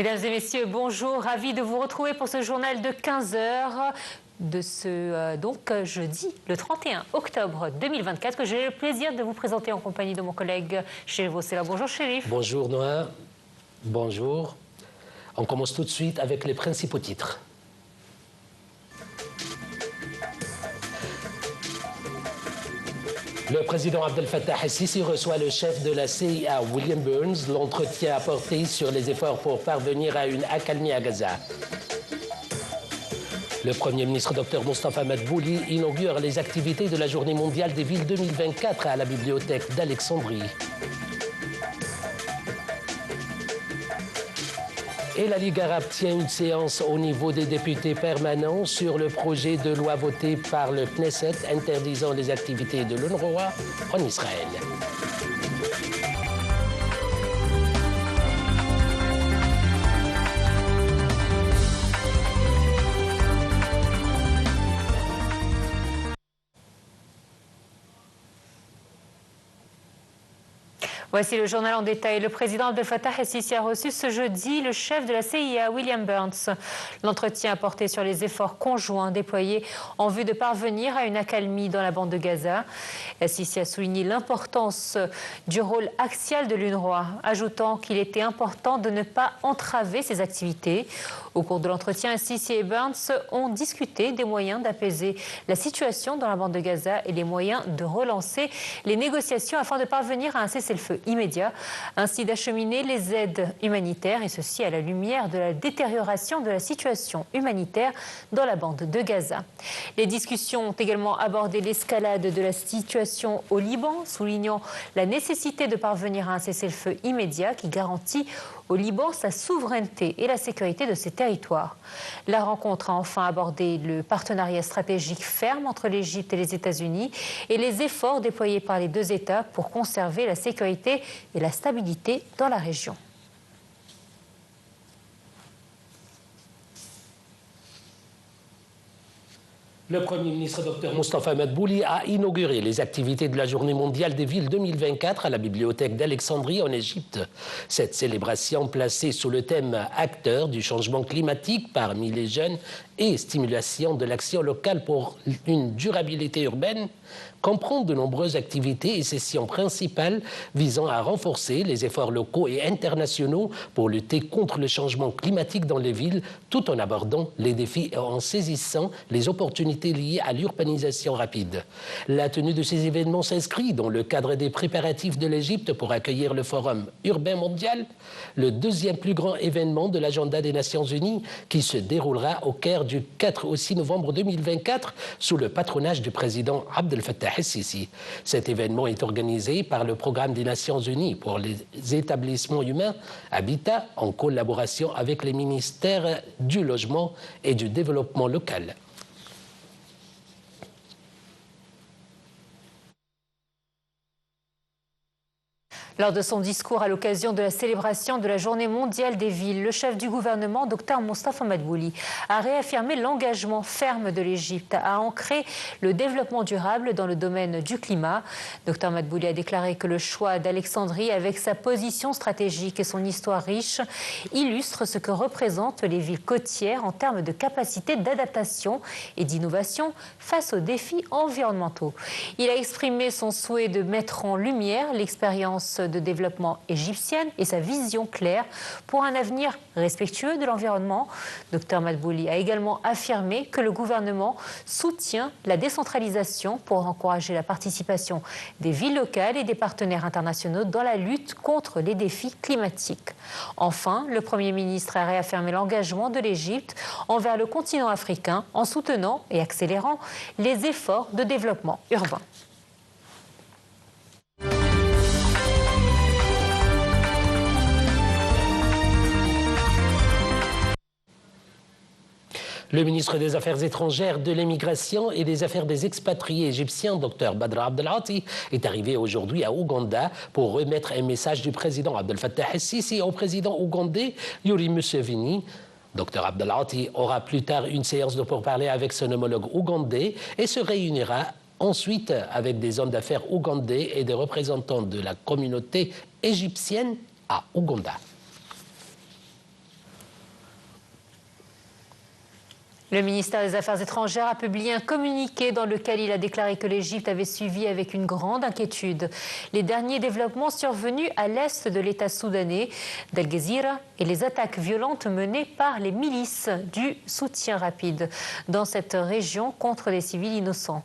Mesdames et messieurs, bonjour. Ravi de vous retrouver pour ce journal de 15 heures de ce jeudi, le 31 octobre 2024, que j'ai le plaisir de vous présenter en compagnie de mon collègue Chérif Bossela. Bonjour Chérif. Bonjour Noah. Bonjour. On commence tout de suite avec les principaux titres. Le président Abdel Fattah el-Sisi reçoit le chef de la CIA, William Burns. L'entretien a porté sur les efforts pour parvenir à une accalmie à Gaza. Le Premier ministre Dr Mostafa Madbouli inaugure les activités de la Journée mondiale des villes 2024 à la bibliothèque d'Alexandrie. Et la Ligue arabe tient une séance au niveau des députés permanents sur le projet de loi voté par le Knesset interdisant les activités de l'UNRWA en Israël. Voici le journal en détail. Le président Abdel Fattah el-Sisi a reçu ce jeudi le chef de la CIA, William Burns. L'entretien a porté sur les efforts conjoints déployés en vue de parvenir à une accalmie dans la bande de Gaza. El-Sisi a souligné l'importance du rôle axial de l'UNRWA, ajoutant qu'il était important de ne pas entraver ses activités. Au cours de l'entretien, el-Sisi et Burns ont discuté des moyens d'apaiser la situation dans la bande de Gaza et les moyens de relancer les négociations afin de parvenir à un cessez-le-feu immédiat, ainsi d'acheminer les aides humanitaires, et ceci à la lumière de la détérioration de la situation humanitaire dans la bande de Gaza. Les discussions ont également abordé l'escalade de la situation au Liban, soulignant la nécessité de parvenir à un cessez-le-feu immédiat qui garantit au Liban sa souveraineté et la sécurité de ses territoires. La rencontre a enfin abordé le partenariat stratégique ferme entre l'Égypte et les États-Unis et les efforts déployés par les deux États pour conserver la sécurité et la stabilité dans la région. Le Premier ministre Dr Mostafa Madbouli a inauguré les activités de la Journée mondiale des villes 2024 à la bibliothèque d'Alexandrie en Égypte. Cette célébration, placée sous le thème « Acteurs du changement climatique parmi les jeunes et stimulation de l'action locale pour une durabilité urbaine », comprend de nombreuses activités et sessions principales visant à renforcer les efforts locaux et internationaux pour lutter contre le changement climatique dans les villes, tout en abordant les défis et en saisissant les opportunités liées à l'urbanisation rapide. La tenue de ces événements s'inscrit dans le cadre des préparatifs de l'Égypte pour accueillir le Forum urbain mondial, le deuxième plus grand événement de l'agenda des Nations Unies qui se déroulera au Caire du 4 au 6 novembre 2024 sous le patronage du président Abdel Fattah el-Sisi. Cet événement est organisé par le Programme des Nations Unies pour les établissements humains Habitat en collaboration avec les ministères du Logement et du Développement local. Lors de son discours à l'occasion de la célébration de la Journée mondiale des villes, le chef du gouvernement, Dr Mostafa Madbouli, a réaffirmé l'engagement ferme de l'Égypte à ancrer le développement durable dans le domaine du climat. Dr Madbouli a déclaré que le choix d'Alexandrie, avec sa position stratégique et son histoire riche, illustre ce que représentent les villes côtières en termes de capacité d'adaptation et d'innovation face aux défis environnementaux. Il a exprimé son souhait de mettre en lumière l'expérience de développement égyptienne et sa vision claire pour un avenir respectueux de l'environnement. Dr Madbouli a également affirmé que le gouvernement soutient la décentralisation pour encourager la participation des villes locales et des partenaires internationaux dans la lutte contre les défis climatiques. Enfin, le Premier ministre a réaffirmé l'engagement de l'Égypte envers le continent africain en soutenant et accélérant les efforts de développement urbain. Le ministre des Affaires étrangères, de l'immigration et des affaires des expatriés égyptiens, Dr Badr Abdelati, est arrivé aujourd'hui à Ouganda pour remettre un message du président Abdel Fattah el-Sisi au président ougandais Yoweri Museveni. Dr Abdelati aura plus tard une séance de pourparlers avec son homologue ougandais et se réunira ensuite avec des hommes d'affaires ougandais et des représentants de la communauté égyptienne à Ouganda. Le ministère des Affaires étrangères a publié un communiqué dans lequel il a déclaré que l'Égypte avait suivi avec une grande inquiétude les derniers développements survenus à l'est de l'État soudanais d'El Gezira et les attaques violentes menées par les milices du soutien rapide dans cette région contre des civils innocents.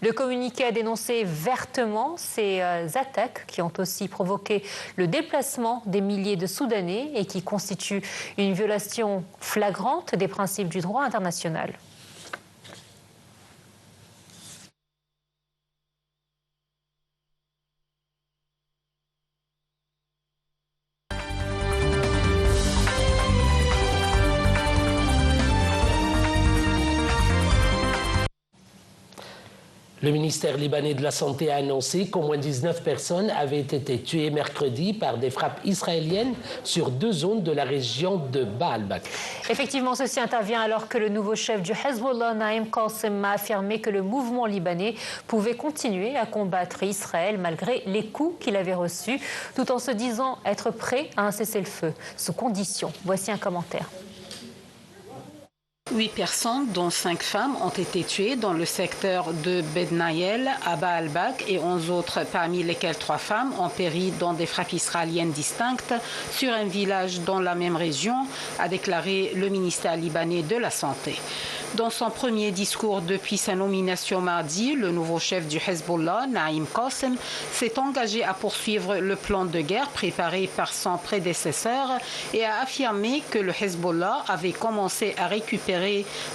Le communiqué a dénoncé vertement ces attaques qui ont aussi provoqué le déplacement des milliers de Soudanais et qui constituent une violation flagrante des principes du droit international. Le ministère libanais de la Santé a annoncé qu'au moins 19 personnes avaient été tuées mercredi par des frappes israéliennes sur 2 zones de la région de Baalbek. Effectivement, ceci intervient alors que le nouveau chef du Hezbollah, Naim Qassem, a affirmé que le mouvement libanais pouvait continuer à combattre Israël malgré les coups qu'il avait reçus, tout en se disant être prêt à un cessez-le-feu sous conditions. Voici un commentaire. 8 personnes, dont 5 femmes, ont été tuées dans le secteur de Bednaïel à Baalbek et 11 autres, parmi lesquelles 3 femmes, ont péri dans des frappes israéliennes distinctes sur un village dans la même région, a déclaré le ministère libanais de la Santé. Dans son premier discours depuis sa nomination mardi, le nouveau chef du Hezbollah, Naim Qassem, s'est engagé à poursuivre le plan de guerre préparé par son prédécesseur et a affirmé que le Hezbollah avait commencé à récupérer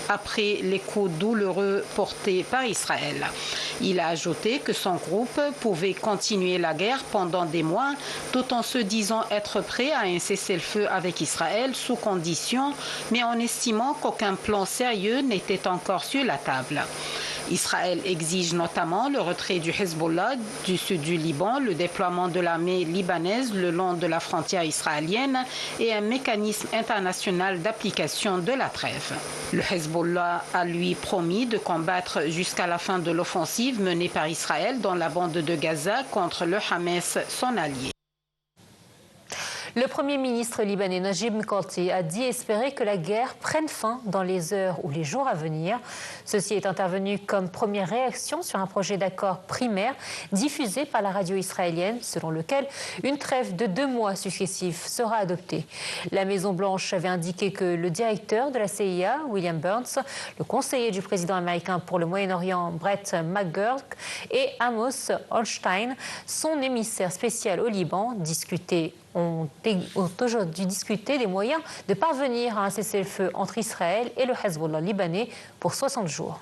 après les coups douloureux portés par Israël. Il a ajouté que son groupe pouvait continuer la guerre pendant des mois, tout en se disant être prêt à un cessez-le-feu avec Israël sous condition, mais en estimant qu'aucun plan sérieux n'était encore sur la table. Israël exige notamment le retrait du Hezbollah du sud du Liban, le déploiement de l'armée libanaise le long de la frontière israélienne et un mécanisme international d'application de la trêve. Le Hezbollah a lui promis de combattre jusqu'à la fin de l'offensive menée par Israël dans la bande de Gaza contre le Hamas, son allié. Le Premier ministre libanais Najib Mikati a dit espérer que la guerre prenne fin dans les heures ou les jours à venir. Ceci est intervenu comme première réaction sur un projet d'accord primaire diffusé par la radio israélienne, selon lequel une trêve de 2 mois successifs sera adoptée. La Maison-Blanche avait indiqué que le directeur de la CIA, William Burns, le conseiller du président américain pour le Moyen-Orient, Brett McGurk, et Amos Hochstein, son émissaire spécial au Liban, ont aujourd'hui discuté des moyens de parvenir à un cessez-le-feu entre Israël et le Hezbollah libanais pour 60 jours.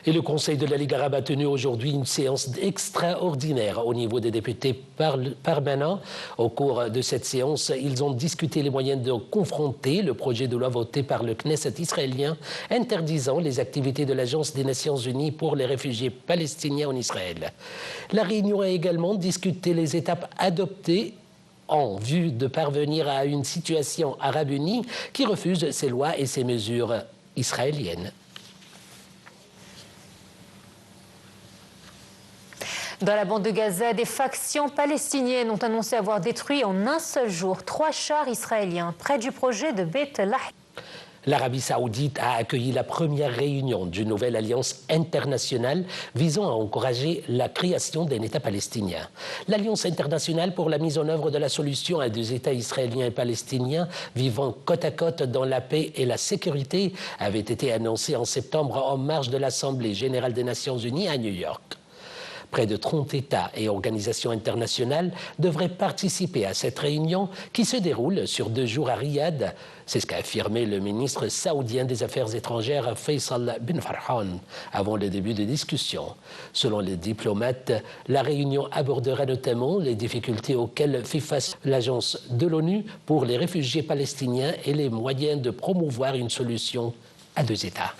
Et le Conseil de la Ligue arabe a tenu aujourd'hui une séance extraordinaire au niveau des députés permanents. Au cours de cette séance, ils ont discuté les moyens de confronter le projet de loi voté par le Knesset israélien interdisant les activités de l'Agence des Nations Unies pour les réfugiés palestiniens en Israël. La réunion a également discuté les étapes adoptées en vue de parvenir à une situation arabe unie qui refuse ces lois et ces mesures israéliennes. Dans la bande de Gaza, des factions palestiniennes ont annoncé avoir détruit en un seul jour 3 chars israéliens près du projet de Beit Lahia. L'Arabie saoudite a accueilli la première réunion d'une nouvelle alliance internationale visant à encourager la création d'un État palestinien. L'Alliance internationale pour la mise en œuvre de la solution à 2 États israéliens et palestiniens vivant côte à côte dans la paix et la sécurité avait été annoncée en septembre en marge de l'Assemblée générale des Nations unies à New York. Près de 30 États et organisations internationales devraient participer à cette réunion qui se déroule sur 2 jours à Riyad. C'est ce qu'a affirmé le ministre saoudien des Affaires étrangères Faisal bin Farhan avant le début des discussions. Selon les diplomates, la réunion abordera notamment les difficultés auxquelles fait face l'Agence de l'ONU pour les réfugiés palestiniens et les moyens de promouvoir une solution à 2 États.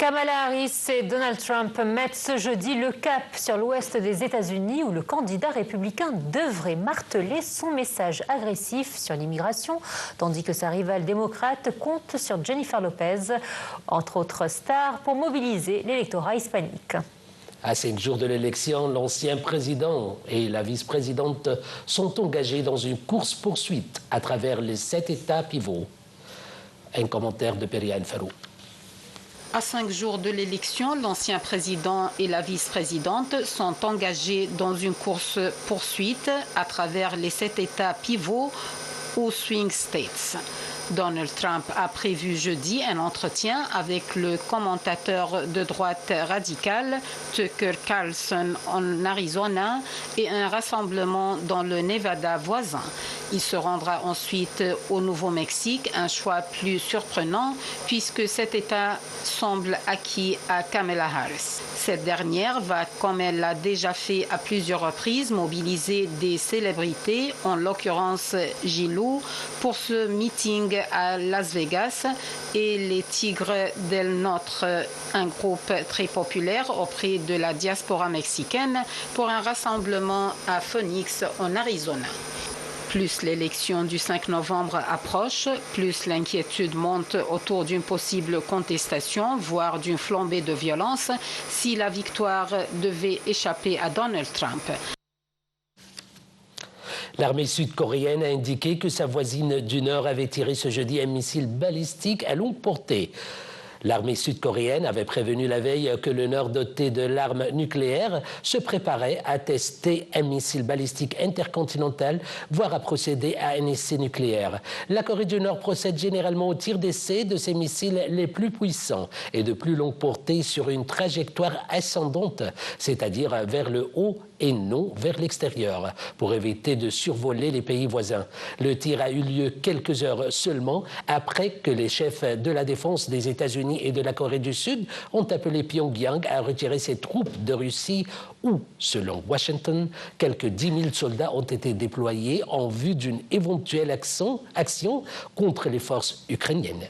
Kamala Harris et Donald Trump mettent ce jeudi le cap sur l'ouest des États-Unis où le candidat républicain devrait marteler son message agressif sur l'immigration, tandis que sa rivale démocrate compte sur Jennifer Lopez, entre autres stars, pour mobiliser l'électorat hispanique. À 5 jours de l'élection, l'ancien président et la vice-présidente sont engagés dans une course-poursuite à travers les 7 États pivots. Un commentaire de Periane Farou. À 5 jours de l'élection, l'ancien président et la vice-présidente sont engagés dans une course-poursuite à travers les 7 États pivots ou swing states. Donald Trump a prévu jeudi un entretien avec le commentateur de droite radicale Tucker Carlson en Arizona et un rassemblement dans le Nevada voisin. Il se rendra ensuite au Nouveau-Mexique, un choix plus surprenant puisque cet État semble acquis à Kamala Harris. Cette dernière va, comme elle l'a déjà fait à plusieurs reprises, mobiliser des célébrités, en l'occurrence J-Lo, pour ce meeting à Las Vegas et les Tigres del Norte, un groupe très populaire auprès de la diaspora mexicaine, pour un rassemblement à Phoenix en Arizona. Plus l'élection du 5 novembre approche, plus l'inquiétude monte autour d'une possible contestation, voire d'une flambée de violence, si la victoire devait échapper à Donald Trump. L'armée sud-coréenne a indiqué que sa voisine du Nord avait tiré ce jeudi un missile balistique à longue portée. L'armée sud-coréenne avait prévenu la veille que le Nord, doté de l'arme nucléaire, se préparait à tester un missile balistique intercontinental, voire à procéder à un essai nucléaire. La Corée du Nord procède généralement au tir d'essai de ses missiles les plus puissants et de plus longue portée sur une trajectoire ascendante, c'est-à-dire vers le haut et non vers l'extérieur, pour éviter de survoler les pays voisins. Le tir a eu lieu quelques heures seulement après que les chefs de la défense des États-Unis et de la Corée du Sud ont appelé Pyongyang à retirer ses troupes de Russie où, selon Washington, quelques 10 000 soldats ont été déployés en vue d'une éventuelle action contre les forces ukrainiennes.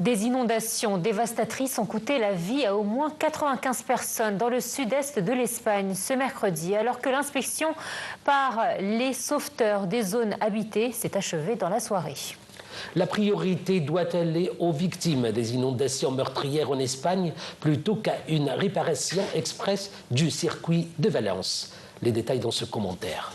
Des inondations dévastatrices ont coûté la vie à au moins 95 personnes dans le sud-est de l'Espagne ce mercredi, alors que l'inspection par les sauveteurs des zones habitées s'est achevée dans la soirée. La priorité doit aller aux victimes des inondations meurtrières en Espagne plutôt qu'à une réparation express du circuit de Valence. Les détails dans ce commentaire.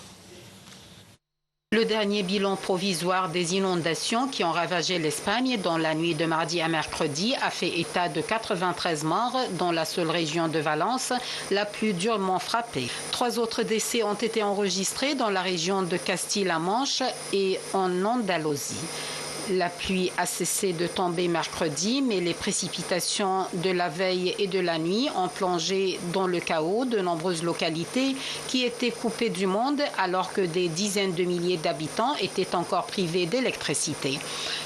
Le dernier bilan provisoire des inondations qui ont ravagé l'Espagne dans la nuit de mardi à mercredi a fait état de 93 morts dans la seule région de Valence, la plus durement frappée. 3 autres décès ont été enregistrés dans la région de Castille-La Manche et en Andalousie. La pluie a cessé de tomber mercredi, mais les précipitations de la veille et de la nuit ont plongé dans le chaos de nombreuses localités qui étaient coupées du monde alors que des dizaines de milliers d'habitants étaient encore privés d'électricité.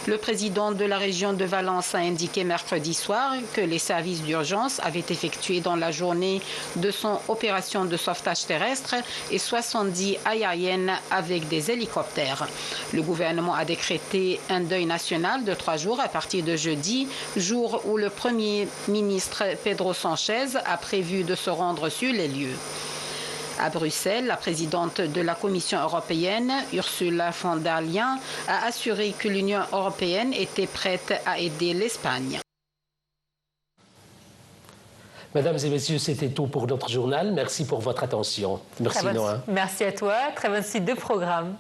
Le président de la région de Valence a indiqué mercredi soir que les services d'urgence avaient effectué dans la journée de son opération de sauvetage terrestre et 70 aériennes avec des hélicoptères. Le gouvernement a décrété un deuil national de 3 jours à partir de jeudi, jour où le Premier ministre Pedro Sánchez a prévu de se rendre sur les lieux. À Bruxelles, la présidente de la Commission européenne, Ursula von der Leyen, a assuré que l'Union européenne était prête à aider l'Espagne. Mesdames et messieurs, c'était tout pour notre journal. Merci pour votre attention. Merci Noah. Merci à toi. Très bonne suite de programme.